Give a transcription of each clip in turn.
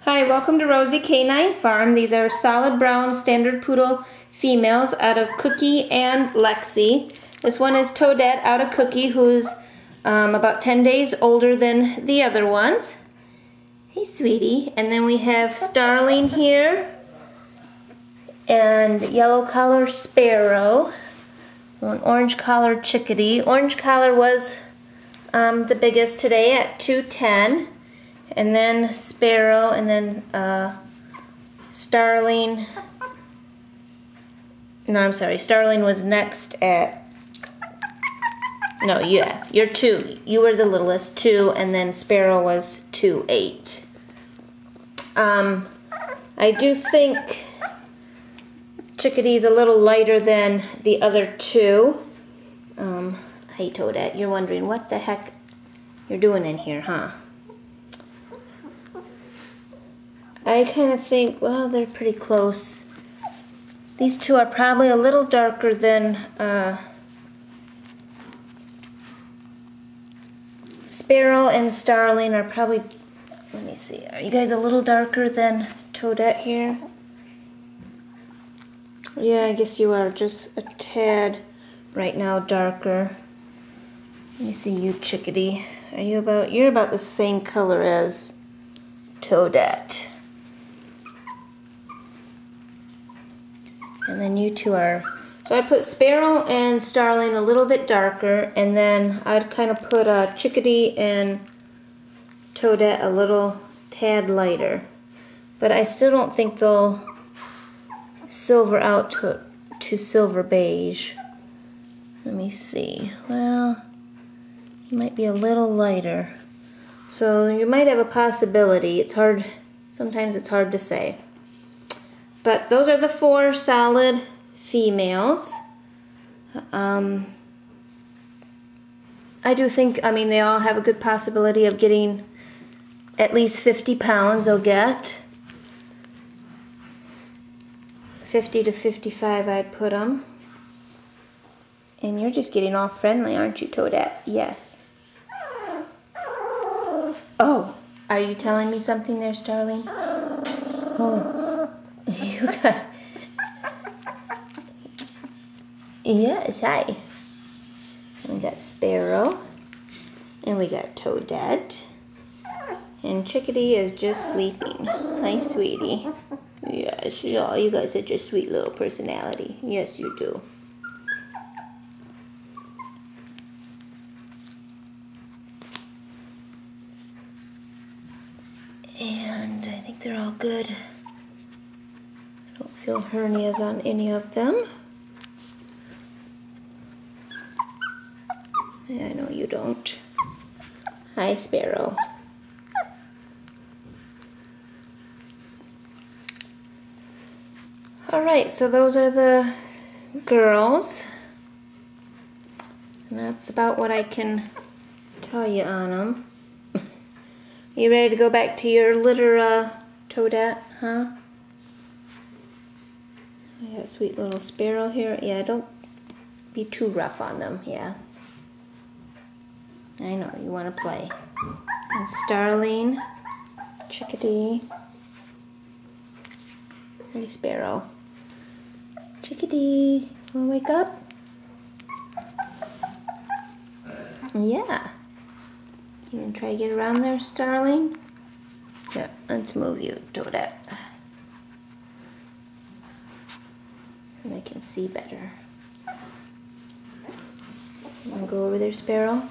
Hi, welcome to Rosie Canine Farm. These are solid brown standard poodle females out of Cookie and Lexi. This one is Toadette out of Cookie, who's about 10 days older than the other ones. Hey, sweetie. And then we have Starling here and yellow collar Sparrow, an orange collar Chickadee. Orange collar was the biggest today at 210. And then Sparrow, and then Starling. No, I'm sorry. Starling was next at. No, yeah, you're 2. You were the littlest, 2, and then Sparrow was 2.8. I do think Chickadee's a little lighter than the other 2. Hey, Toadette, you're wondering what the heck you're doing in here, huh? I kind of think, well, they're pretty close. These 2 are probably a little darker than Sparrow, and Starling are probably, let me see, are you guys a little darker than Toadette here? Yeah, I guess you are just a tad right now darker. Let me see you, Chickadee. You're about the same color as Toadette. And then you 2 are, so I'd put Sparrow and Starling a little bit darker, and then I'd kind of put Chickadee and Toadette a little tad lighter. But I still don't think they'll silver out to silver beige. Let me see. Well, you might be a little lighter. So you might have a possibility. It's hard, sometimes it's hard to say. But those are the 4 solid females. I do think, I mean, they all have a good possibility of getting at least 50 pounds they'll get. 50 to 55 I'd put them. And you're just getting all friendly, aren't you, Toadette? Yes. Oh, are you telling me something there, Starling? Oh. You got... Yes, hi. We got Sparrow. And we got Toadette. And Chickadee is just sleeping. Hi, sweetie. Yes, oh, you guys are just sweet little personality. Yes, you do. And I think they're all good. Don't feel hernias on any of them. Yeah, I know you don't. Hi, Sparrow. Alright, so those are the girls. And that's about what I can tell you on them. You ready to go back to your litter, Toadette, huh? We got sweet little Sparrow here. Yeah, don't be too rough on them, yeah. I know, you want to play. And Starling, Chickadee. Hey, Sparrow. Chickadee, wanna wake up? Yeah. You gonna try to get around there, Starling? Yeah, let's move you, Toadette. And I can see better. You wanna go over there, Sparrow?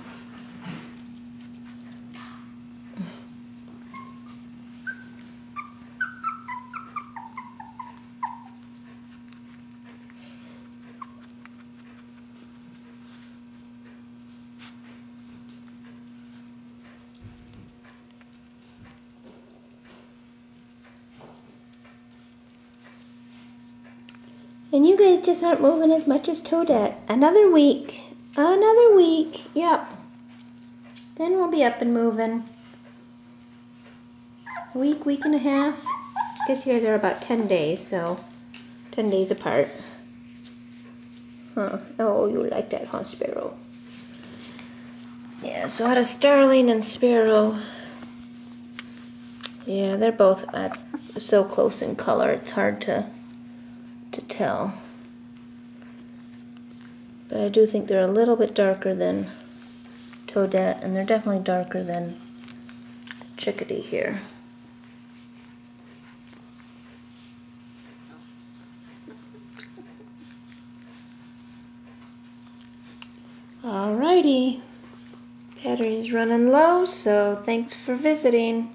And you guys just aren't moving as much as Toadette. Another week. Another week. Yep. Then we'll be up and moving. A week, week and a half. I guess you guys are about 10 days, so 10 days apart. Huh. Oh, you like that, huh, Sparrow? Yeah, so out of Starling and Sparrow, Yeah, they're both so close in color, it's hard to tell. But I do think they're a little bit darker than Toadette, and they're definitely darker than Chickadee here. Alrighty, battery's running low, so thanks for visiting.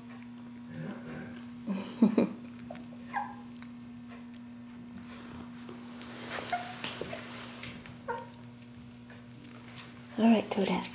Alright, Toadette.